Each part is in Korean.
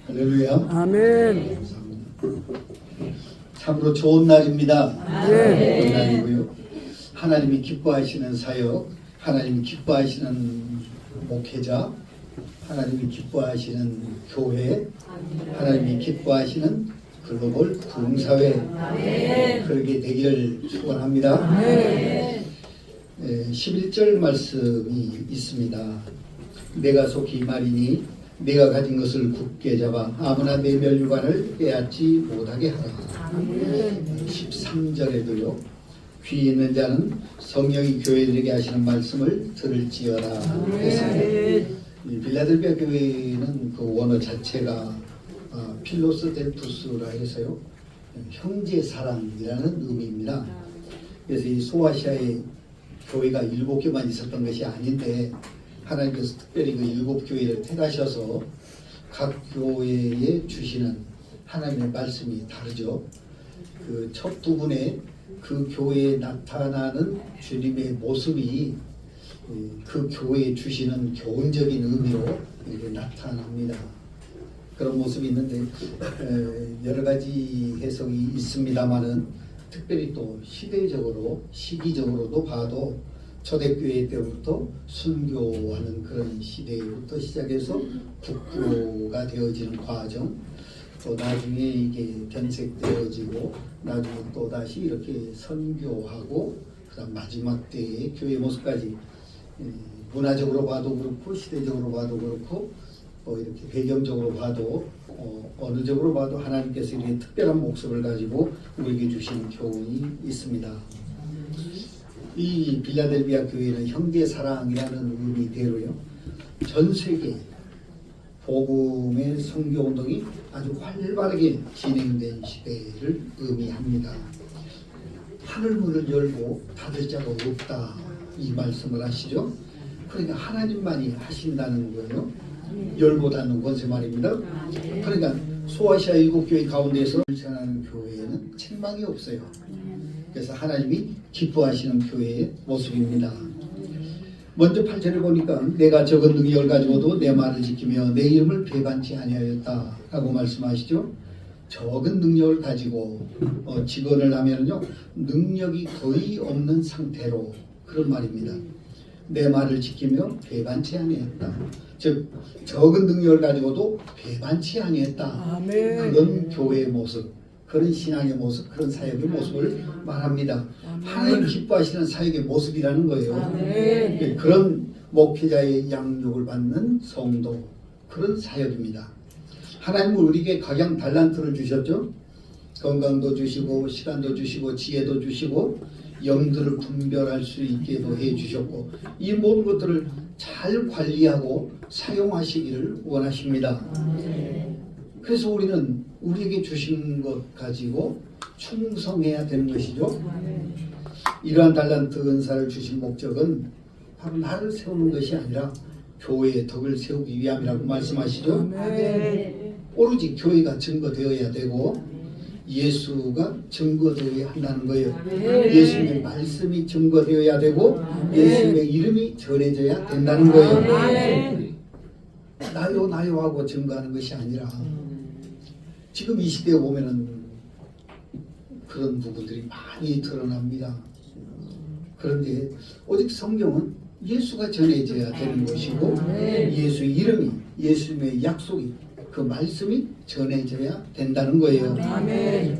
할렐루야. 아멘. 참으로 좋은 날입니다. 네. 좋은 날이고요. 하나님이 기뻐하시는 사역, 하나님이 기뻐하시는 목회자, 하나님이 기뻐하시는 교회, 하나님이 기뻐하시는 글로벌 부흥사회, 그렇게 되기를 축원합니다. 11절 말씀이 있습니다. 내가 속히 말이니 내가 가진 것을 굳게 잡아 아무나 내 멸류관을 빼앗지 못하게 하라. 13절에도요. 귀 있는 자는 성령이 교회들에게 하시는 말씀을 들을지어라 했습니다. 빌라델비아 교회는 그 원어 자체가 필로스 델푸스라 해서요. 형제 사랑이라는 의미입니다. 그래서 이 소아시아에 교회가 7교만 있었던 것이 아닌데 하나님께서 특별히 그 7교회를 택하셔서 각 교회에 주시는 하나님의 말씀이 다르죠. 그 첫 부분에 그 교회에 나타나는 주님의 모습이 그 교회에 주시는 교훈적인 의미로 이렇게 나타납니다. 그런 모습이 있는데 여러 가지 해석이 있습니다만은 특별히 또 시대적으로 시기적으로도 봐도 초대교회 때부터 순교하는 그런 시대부터 시작해서 국교가 되어지는 과정, 또 나중에 이게 변색되어지고 나중에 또 다시 이렇게 선교하고 그다음 마지막 때의 교회 모습까지 문화적으로 봐도 그렇고 시대적으로 봐도 그렇고 이렇게 배경적으로 봐도 어느 쪽으로 봐도 하나님께서 이렇게 특별한 목적을 가지고 우리에게 주신 교훈이 있습니다. 이 빌라델비아 교회는 형제사랑이라는 의미대로요. 전 세계 복음의 선교 운동이 아주 활발하게 진행된 시대를 의미합니다. 하늘문을 열고 닫을 자가 없다 이 말씀을 하시죠. 그러니까 하나님만이 하신다는 거예요. 열고 닫는 것이 말입니다. 그러니까 소아시아 7교회 가운데서 전하는 교회에는 책망이 없어요. 그래서 하나님이 기뻐하시는 교회의 모습입니다. 먼저 8절을 보니까 내가 적은 능력을 가지고도 내 말을 지키며 내 이름을 배반치 아니하였다 라고 말씀하시죠. 적은 능력을 가지고 직언을 하면요 능력이 거의 없는 상태로 그런 말입니다. 내 말을 지키며 배반치 아니했다. 즉 적은 능력을 가지고도 배반치 아니했다. 아멘. 그런 교회의 모습, 그런 신앙의 모습, 그런 사역의 모습을 말합니다. 하나님 기뻐하시는 사역의 모습이라는 거예요. 아멘. 그런 목회자의 양육을 받는 성도, 그런 사역입니다. 하나님은 우리에게 각양 달란트를 주셨죠. 건강도 주시고 시간도 주시고 지혜도 주시고 영들을 분별할 수 있게도 해주셨고 이 모든 것들을 잘 관리하고 사용하시기를 원하십니다. 그래서 우리는 우리에게 주신 것 가지고 충성해야 되는 것이죠. 이러한 달란트 은사를 주신 목적은 바로 나를 세우는 것이 아니라 교회의 덕을 세우기 위함이라고 말씀하시죠. 오로지 교회가 증거되어야 되고 예수가 증거되어야 한다는 거예요. 예수님의 말씀이 증거되어야 되고 예수님의 이름이 전해져야 된다는 거예요. 나요 나요 하고 증거하는 것이 아니라 지금 이 시대에 보면은 그런 부분들이 많이 드러납니다. 그런데 오직 성경은 예수가 전해져야 되는 것이고 예수의 이름이 예수님의 약속이 그 말씀이 전해져야 된다는 거예요.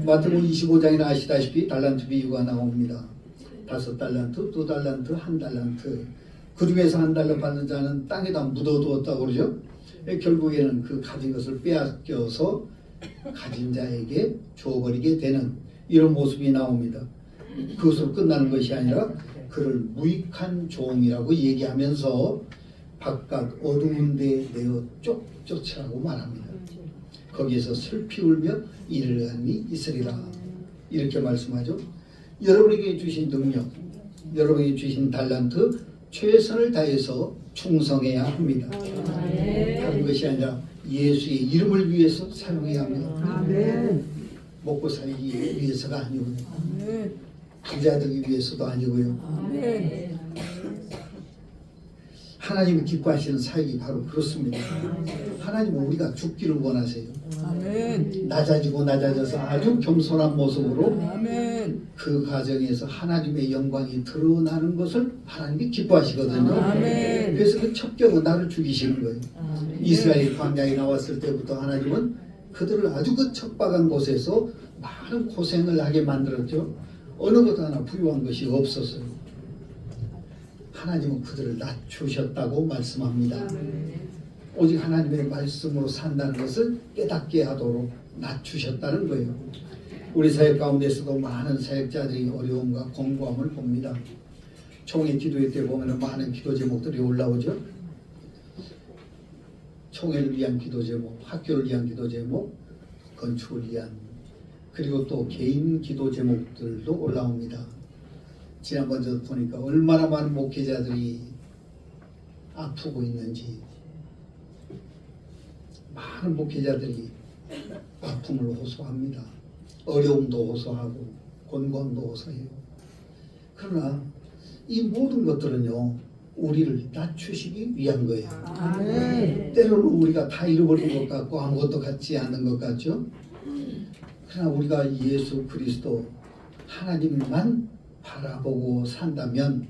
마태복음 25장이나 아시다시피 달란트 비유가 나옵니다. 5달란트, 2달란트, 1달란트. 그 중에서 1달러 받는 자는 땅에다 묻어두었다고 그러죠. 결국에는 그 가진 것을 빼앗겨서 가진 자에게 줘버리게 되는 이런 모습이 나옵니다. 그것으로 끝나는 것이 아니라 그를 무익한 종이라고 얘기하면서 바깥 어두운 데 내어 쫓으라고 말합니다. 거기에서 슬피 울며 이를 함이 있으리라 이렇게 말씀하죠. 여러분에게 주신 능력, 여러분에게 주신 달란트 최선을 다해서 충성해야 합니다. 다른 것이 아니라 예수의 이름을 위해서 사용해야 합니다. 먹고 살기 위해서가 아니고요. 부자 되기 위해서도 아니고요. 하나님이 기뻐하시는 사역이 바로 그렇습니다. 하나님은 우리가 죽기를 원하세요. 아멘. 낮아지고 낮아져서 아주 겸손한 모습으로 아멘. 그 과정에서 하나님의 영광이 드러나는 것을 하나님이 기뻐하시거든요. 아멘. 그래서 그 첩경은 나를 죽이시는 거예요. 이스라엘 광야에 나왔을 때부터 하나님은 그들을 아주 그 척박한 곳에서 많은 고생을 하게 만들었죠. 어느 것 하나 부유한 것이 없었어요. 하나님은 그들을 낮추셨다고 말씀합니다. 오직 하나님의 말씀으로 산다는 것을 깨닫게 하도록 낮추셨다는 거예요. 우리 사역 가운데서도 많은 사역자들이 어려움과 공고함을 봅니다. 총회 기도회 때 보면 많은 기도 제목들이 올라오죠. 총회를 위한 기도 제목, 학교를 위한 기도 제목, 건축을 위한, 그리고 또 개인 기도 제목들도 올라옵니다. 지난번 저 보니까 얼마나 많은 목회자들이 아프고 있는지, 많은 목회자들이 아픔을 호소합니다. 어려움도 호소하고 곤고함도 호소해요. 그러나 이 모든 것들은요, 우리를 낮추시기 위한 거예요. 아멘. 때로는 우리가 다 잃어버린 것 같고 아무것도 같지 않은 것 같죠. 그러나 우리가 예수 그리스도 하나님만 바라보고 산다면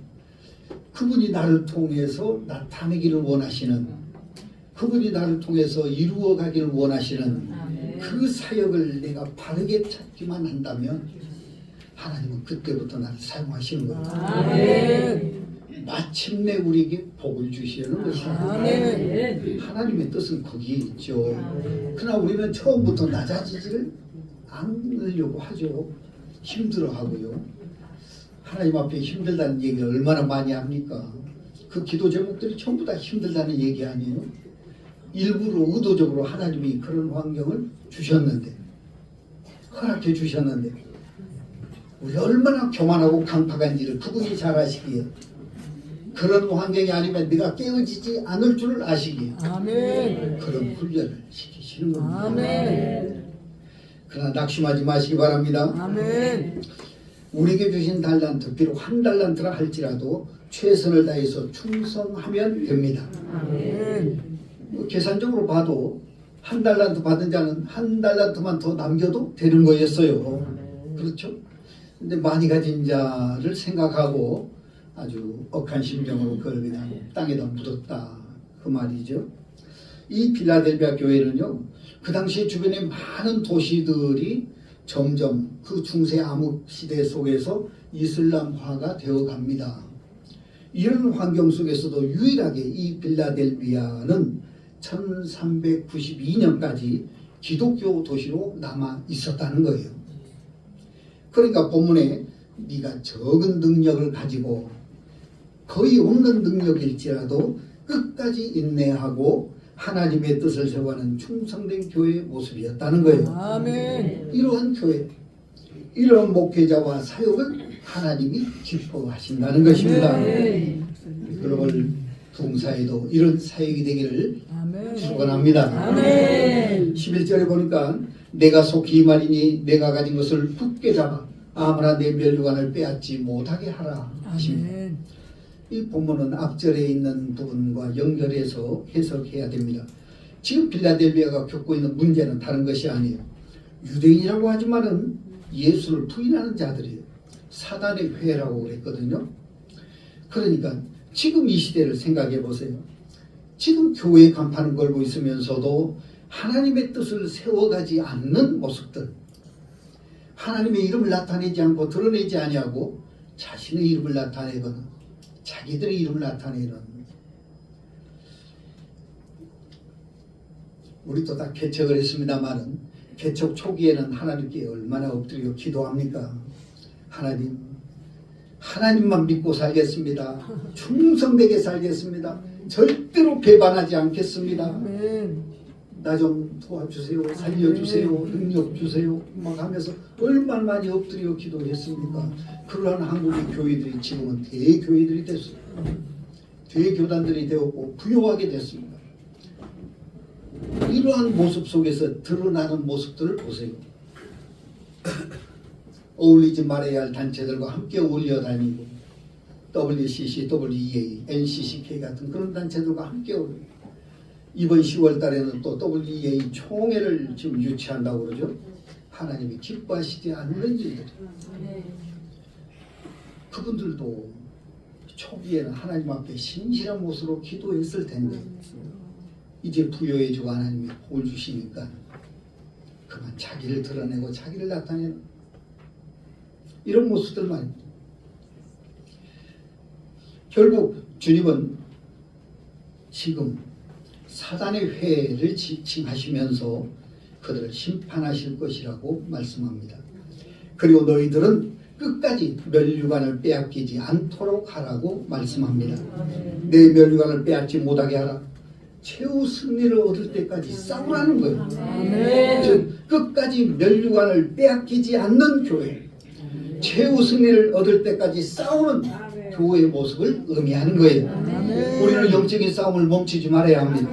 그분이 나를 통해서 나타내기를 원하시는, 그분이 나를 통해서 이루어 가기를 원하시는 그 사역을 내가 바르게 찾기만 한다면 하나님은 그때부터 나를 사용하시는 거예요. 아멘. 마침내 우리에게 복을 주시려는 것입니다. 아멘. 하나님의 뜻은 거기에 있죠. 그러나 우리는 처음부터 낮아지지를 않으려고 하죠. 힘들어하고요. 하나님 앞에 힘들다는 얘기를 얼마나 많이 합니까? 그 기도 제목들이 전부 다 힘들다는 얘기 아니에요? 일부러 의도적으로 하나님이 그런 환경을 주셨는데, 허락해 주셨는데, 우리 얼마나 교만하고 강팍한지를 그분이 잘 아시기에, 그런 환경이 아니면 네가 깨어지지 않을 줄을 아시기에 아멘. 그런 훈련을 시키시는 겁니다. 아멘. 그러나 낙심하지 마시기 바랍니다. 아멘. 우리에게 주신 달란트, 비록 한 달란트라 할지라도 최선을 다해서 충성하면 됩니다. 아멘. 계산적으로 봐도 한 달란트 받은 자는 한 달란트만 더 남겨도 되는 거였어요. 그렇죠? 근데 많이 가진 자를 생각하고 아주 억한 심정으로 그걸 그냥 땅에다 묻었다, 그 말이죠. 이 필라델비아 교회는요, 그 당시에 주변에 많은 도시들이 점점 그 중세 암흑 시대 속에서 이슬람화가 되어 갑니다. 이런 환경 속에서도 유일하게 이 필라델비아는 1392년까지 기독교 도시로 남아 있었다는 거예요. 그러니까 본문에 네가 적은 능력을 가지고 거의 없는 능력일지라도 끝까지 인내하고 하나님의 뜻을 세워가는 충성된 교회의 모습이었다는 거예요. 아멘. 이러한 교회, 이러한 목회자와 사역을 하나님이 기뻐하신다는 것입니다. 글로벌 부흥사에도 이런 사역이 되기를 아멘. 축원합니다. 아멘. 11절에 보니까 내가 속히 말이니 내가 가진 것을 굳게 잡아 아무나 내 멸류관을 빼앗지 못하게 하라 하십니다. 아멘. 이 본문은 앞절에 있는 부분과 연결해서 해석해야 됩니다. 지금 필라델비아가 겪고 있는 문제는 다른 것이 아니에요. 유대인이라고 하지만은 예수를 부인하는 자들이에요. 사단의 회라고 그랬거든요. 그러니까 지금 이 시대를 생각해 보세요. 지금 교회에 간판을 걸고 있으면서도 하나님의 뜻을 세워가지 않는 모습들, 하나님의 이름을 나타내지 않고 드러내지 아니하고 자신의 이름을 나타내거나 자기들의 이름을 나타내는, 우리도 다 개척을 했습니다마는 개척 초기에는 하나님께 얼마나 엎드려 기도합니까? 하나님만 믿고 살겠습니다. 충성되게 살겠습니다. 절대로 배반하지 않겠습니다. 아멘. 나 좀 도와주세요. 살려주세요. 능력 주세요. 막 하면서 얼마나 많이 엎드려 기도했습니까? 그러한 한국의 교회들이 지금은 대교회들이 됐어요. 대교단들이 되었고 부유하게 됐습니다. 이러한 모습 속에서 드러나는 모습들을 보세요. 어울리지 말아야 할 단체들과 함께 어울려 다니고, WCC, WEA, NCCK 같은 그런 단체들과 함께 이번 10월 달에는 또 WEA 총회를 지금 유치한다고 그러죠. 하나님이 기뻐하시지 않는 일들. 그분들도 초기에는 하나님 앞에 신실한 모습으로 기도했을 텐데 이제 부여해 주고 하나님이 복을 주시니까 그만 자기를 드러내고 자기를 나타내는 이런 모습들 말입니다. 결국 주님은 지금 사단의 회를 지칭하시면서 그들을 심판하실 것이라고 말씀합니다. 그리고 너희들은 끝까지 면류관을 빼앗기지 않도록 하라고 말씀합니다. 내 면류관을 빼앗지 못하게 하라. 최후 승리를 얻을 때까지 싸우라는 거예요. 즉 끝까지 면류관을 빼앗기지 않는 교회, 최후 승리를 얻을 때까지 싸우는 교회의 모습을 의미하는 거예요. 우리는 영적인 싸움을 멈추지 말아야 합니다.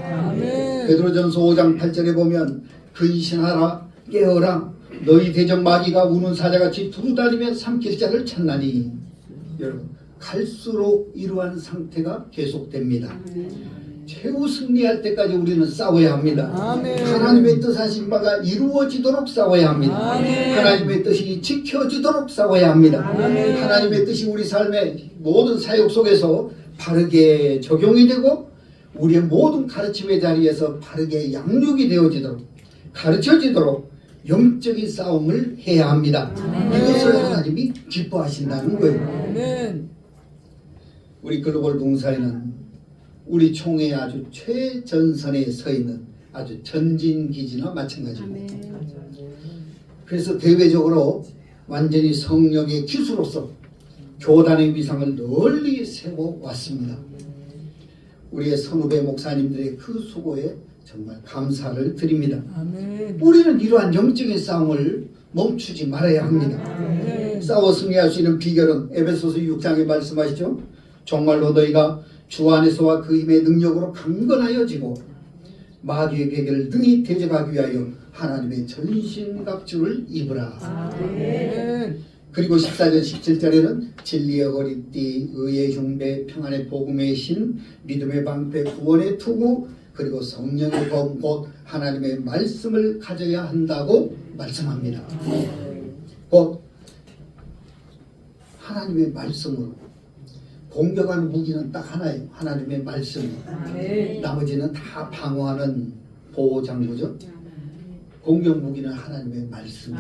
베드로전서 5장 8절에 보면 근신하라 깨어라 너희 대적 마귀가 우는 사자같이 두루다니며 삼킬 자를 찾나니. 여러분 갈수록 이러한 상태가 계속됩니다. 최후 승리할 때까지 우리는 싸워야 합니다. 하나님의 뜻하신 바가 이루어지도록 싸워야 합니다. 하나님의 뜻이 지켜지도록 싸워야 합니다. 하나님의 뜻이 우리 삶의 모든 사역 속에서 바르게 적용이 되고 우리의 모든 가르침의 자리에서 바르게 양육이 되어지도록 가르쳐지도록 영적인 싸움을 해야 합니다. 이것을 하나님이 기뻐하신다는 거예요. 우리 글로벌 봉사에는 우리 총회의 아주 최전선에 서 있는 아주 전진기지나 마찬가지입니다. 그래서 대외적으로 완전히 성령의 기수로서 교단의 위상을 널리 세워왔습니다. 우리의 선후배 목사님들의 그 수고에 정말 감사를 드립니다. 우리는 이러한 영적인 싸움을 멈추지 말아야 합니다. 싸워 승리할 수 있는 비결은 에베소서 6장에 말씀하시죠. 정말로 너희가 주 안에서와 그 힘의 능력으로 강건하여지고 마귀의 계계를 능히 대적하기 위하여 하나님의 전신갑주를 입으라. 그리고 14절 17절에는 진리의 허리띠, 의의 흉배, 평안의 복음의 신, 믿음의 방패, 구원의 투구, 그리고 성령의 검 곧 하나님의 말씀을 가져야 한다고 말씀합니다. 곧 하나님의 말씀으로 공격하는 무기는 딱 하나예요. 하나님의 말씀. 나머지는 다 방어하는 보호장구죠. 공격 무기는 하나님의 말씀.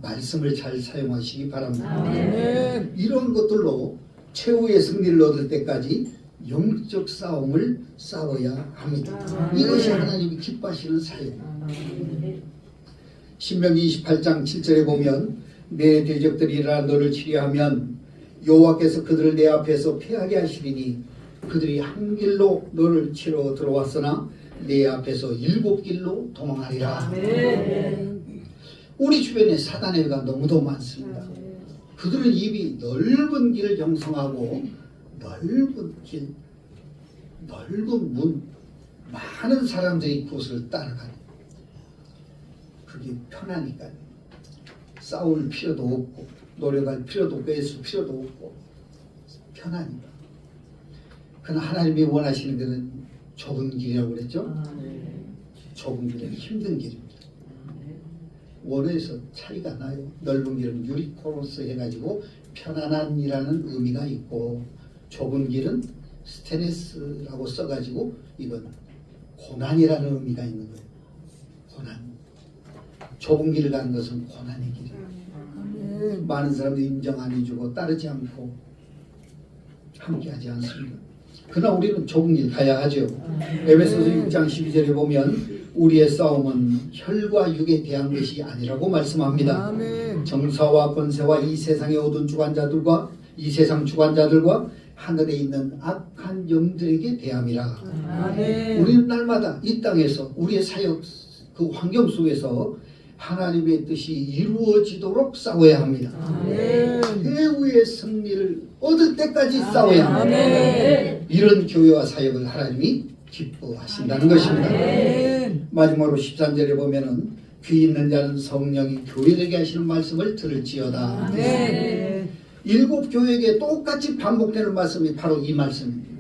말씀을 잘 사용하시기 바랍니다. 이런 것들로 최후의 승리를 얻을 때까지 영적 싸움을 싸워야 합니다. 이것이 하나님이 기뻐하시는 사역. 신명기 28장 7절에 보면 내 대적들이 일어나 너를 치려하면 여호와께서 그들을 내 앞에서 패하게 하시리니 그들이 한 길로 너를 치러 들어왔으나 내 앞에서 7길로 도망하리라. 우리 주변에 사단의 해가 너무도 많습니다. 그들은 입이 넓은 길을 형성하고 넓은 길, 넓은 문, 많은 사람들이 그곳을 따라가요. 그게 편하니까요. 싸울 필요도 없고 노력할 필요도 없고 애쓸 필요도 없고 편하니까. 그러나 하나님이 원하시는 것은 좁은 길이라고 그랬죠. 좁은 길은 힘든 길입니다. 원어에서 차이가 나요. 넓은 길은 유리코로스 해가지고 편안한이라는 의미가 있고 좁은 길은 스테네스라고 써가지고 이건 고난이라는 의미가 있는 거예요. 고난. 좁은 길을 가는 것은 고난의 길이에요. 많은 사람들이 인정 안 해주고 따르지 않고 함께하지 않습니다. 그러나 우리는 좁은 길 가야 하죠. 에베소서 6장 12절에 보면 우리의 싸움은 혈과 육에 대한 것이 아니라고 말씀합니다. 정사와 권세와 이 세상의 어두운 주관자들과 이 세상 주관자들과 하늘에 있는 악한 영들에게 대함이라. 우리는 날마다 이 땅에서 우리의 사역 그 환경 속에서 하나님의 뜻이 이루어지도록 싸워야 합니다. 최후의 승리를 얻을 때까지 싸워야 합니다. 이런 교회와 사역을 하나님이 기뻐하신다는 것입니다. 마지막으로 13절에 보면은 귀 있는 자는 성령이 교회에게 하시는 말씀을 들을지어다. 일곱 교회에게 똑같이 반복되는 말씀이 바로 이 말씀입니다.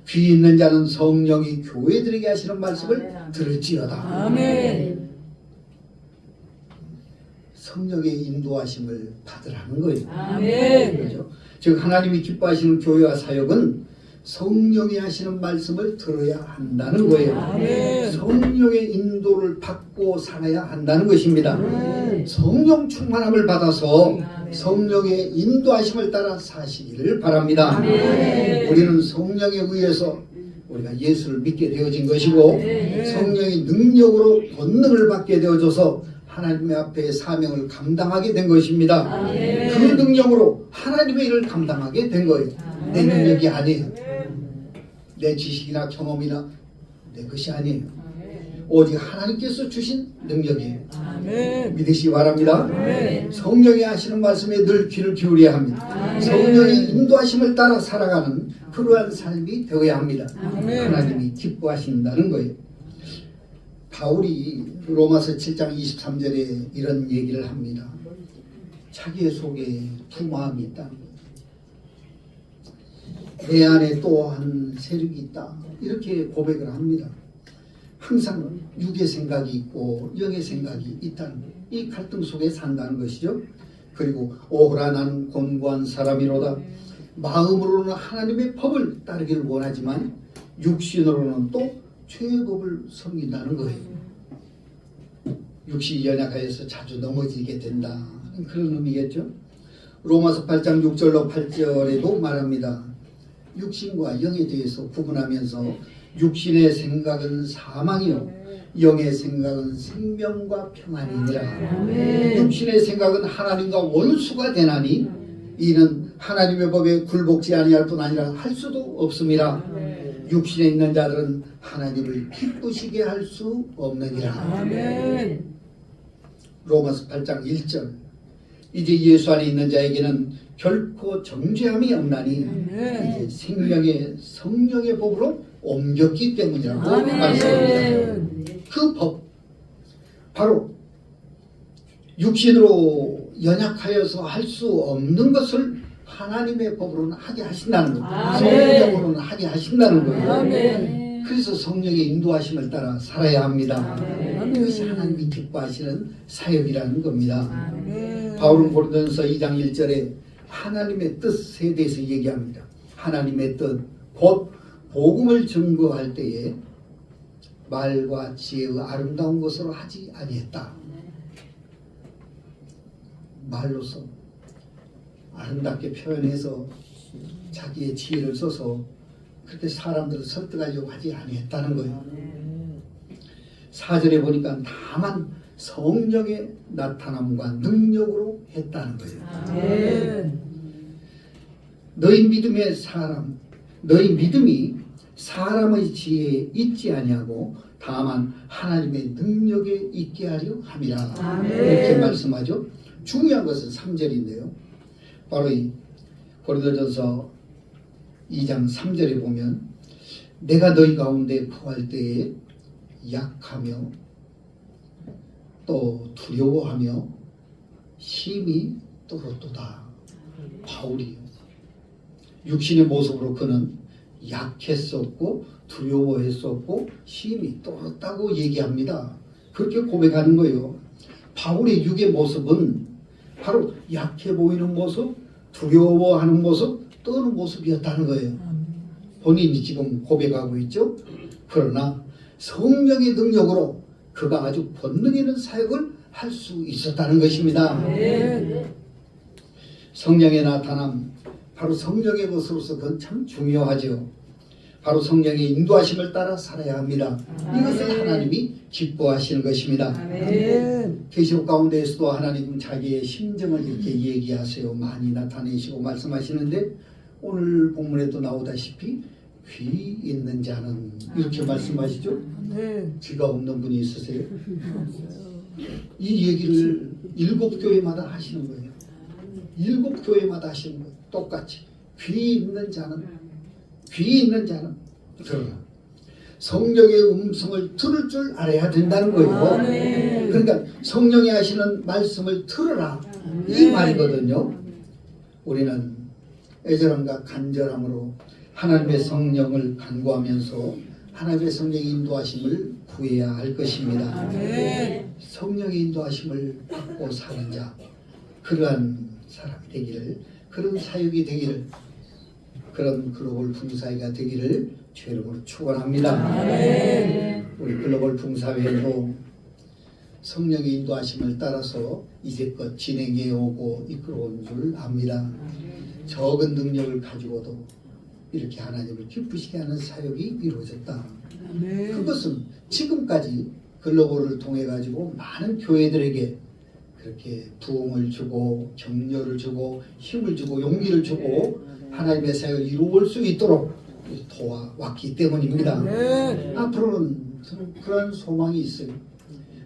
귀 있는 자는 성령이 교회들에게 하시는 말씀을 들을지어다. 아멘. 성령의 인도하심을 받으라는 거예요. 아멘. 그렇죠? 즉 하나님이 기뻐하시는 교회와 사역은 성령이 하시는 말씀을 들어야 한다는 거예요. 아멘. 성령의 인도를 받고 살아야 한다는 것입니다. 성령 충만함을 받아서 성령의 인도하심을 따라 사시기를 바랍니다. 아멘. 우리는 성령에 의해서 우리가 예수를 믿게 되어진 것이고 성령의 능력으로 권능을 받게 되어져서 하나님의 앞에 사명을 감당하게 된 것입니다. 아멘. 그 능력으로 하나님의 일을 감당하게 된 거예요. 내 능력이 아니에요. 내 지식이나 경험이나 내 것이 아니에요. 오직 하나님께서 주신 능력이에요. 아멘. 믿으시기 바랍니다. 아멘. 성령이 하시는 말씀에 늘 귀를 기울여야 합니다. 아멘. 성령의 인도하심을 따라 살아가는 그러한 삶이 되어야 합니다. 아멘. 하나님이 기뻐하신다는 거예요. 바울이 로마서 7장 23절에 이런 얘기를 합니다. 자기의 속에 두 마음이 있다는 거예요. 내 안에 또 한 세력이 있다. 이렇게 고백을 합니다. 항상 육의 생각이 있고 영의 생각이 있다는 거예요. 이 갈등 속에 산다는 것이죠. 그리고 오호라 나는 곤고한 사람이로다. 마음으로는 하나님의 법을 따르기를 원하지만 육신으로는 또 죄의 법을 섬긴다는 거예요. 육신이 연약하여서 자주 넘어지게 된다. 그런 의미겠죠. 로마서 8장 6절로 8절에도 말합니다. 육신과 영에 대해서 구분하면서 육신의 생각은 사망이요 영의 생각은 생명과 평안이니라. 육신의 생각은 하나님과 원수가 되나니 이는 하나님의 법에 굴복지 아니할 뿐 아니라 할 수도 없습니다. 육신에 있는 자들은 하나님을 기쁘시게 할 수 없느니라. 아멘. 로마서 8장 1절. 이제 예수 안에 있는 자에게는 결코 정죄함이 없나니 이제 생명의 성령의 법으로 옮겼기 때문이라고 말씀합니다. 그 법, 바로 육신으로 연약하여서 할 수 없는 것을 하나님의 법으로는 하게 하신다는 거예요. 성령으로는 하게 하신다는 거예요. 아멘. 그래서 성령의 인도하심을 따라 살아야 합니다. 아멘. 그것이 하나님이 기뻐하시는 사역이라는 겁니다. 아멘. 바울은 고린도전서 2장 1절에 하나님의 뜻에 대해서 얘기합니다. 하나님의 뜻, 곧 복음을 증거할 때에 말과 지혜의 아름다운 것으로 하지 아니했다. 말로서 아름답게 표현해서 자기의 지혜를 써서 그렇게 사람들을 설득하려고 하지 아니했다는 거예요. 4절에 보니까 다만 성령의 나타남과 능력으로 했다는 거예요. 아멘. 너희 믿음의 사람, 너희 믿음이 사람의 지혜에 있지 아니하고 다만 하나님의 능력에 있게 하려 함이라. 아멘. 이렇게 말씀하죠. 중요한 것은 3절인데요. 바로 이 고린도전서 2장 3절에 보면 내가 너희 가운데 거할 때에 약하며 또 두려워하며 심히 떨었도다. 바울이요. 육신의 모습으로 그는 약했었고 두려워했었고 심히 떨었다고 얘기합니다. 그렇게 고백하는 거예요. 바울의 육의 모습은 바로 약해 보이는 모습, 두려워하는 모습, 떠는 모습이었다는 거예요. 본인이 지금 고백하고 있죠. 그러나 성령의 능력으로 그가 아주 본능 있는 사역을 할 수 있었다는 것입니다. 성령의 나타남, 바로 성령의 것으로서 그건 참 중요하죠. 바로 성령의 인도하심을 따라 살아야 합니다. 이것을 하나님이 기뻐하시는 것입니다. 계시록 가운데에서도 하나님은 자기의 심정을 이렇게 얘기하세요. 많이 나타내시고 말씀하시는데 오늘 본문에도 나오다시피 귀 있는 자는 이렇게 말씀하시죠. 귀가 없는 분이 있으세요? 이 얘기를 7교회마다 하시는 거예요. 7교회마다 하시는 거예요. 똑같이 귀 있는 자는 들어라. 성령의 음성을 들을 줄 알아야 된다는 거예요. 그러니까 성령이 하시는 말씀을 들으라 이 말이거든요. 우리는 애절함과 간절함으로 하나님의 성령을 간구하면서 하나님의 성령의 인도하심을 구해야 할 것입니다. 아멘. 성령의 인도하심을 받고 사는 자, 그러한 사람이 되기를, 그런 사역이 되기를, 그런 글로벌 붕사회가 되기를 주의 이름으로 축원합니다. 아멘. 우리 글로벌 붕사회도 성령의 인도하심을 따라서 이제껏 진행해 오고 이끌어온 줄 압니다. 적은 능력을 가지고도 이렇게 하나님을 기쁘시게 하는 사역이 이루어졌다. 아멘. 그것은 지금까지 글로벌을 통해 가지고 많은 교회들에게 그렇게 부흥을 주고 격려를 주고 힘을 주고 용기를 주고 하나님의 사역을 이루어올 수 있도록 도와왔기 때문입니다. 아멘. 앞으로는 그런 소망이 있어요.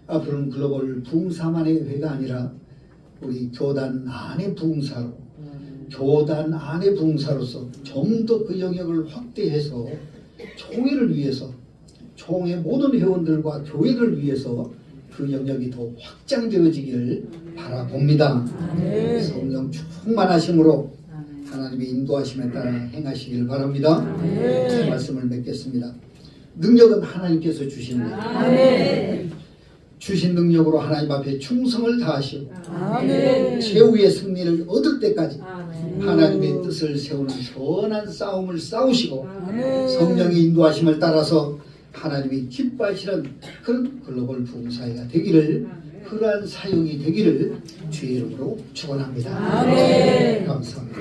앞으로는 글로벌 부흥사만의 회가 아니라 우리 교단 안의 부흥사로, 교단 안의 부흥사로서 좀 더 그 영역을 확대해서 총회를 위해서, 총회 모든 회원들과 교회를 위해서 그 영역이 더 확장되어지기를 바라봅니다. 아멘. 성령 충만하심으로 하나님의 인도하심에 따라 행하시기를 바랍니다. 아멘. 말씀을 맺겠습니다. 능력은 하나님께서 주십니다. 아멘. 주신 능력으로 하나님 앞에 충성을 다하시고 아멘. 최후의 승리를 얻을 때까지 아멘. 하나님의 뜻을 세우는 선한 싸움을 싸우시고 아멘. 성령의 인도하심을 따라서 하나님이 기뻐하시는 그런 글로벌 부흥사회가 되기를, 그러한 사역이 되기를 주의 이름으로 축원합니다. 아멘. 감사합니다.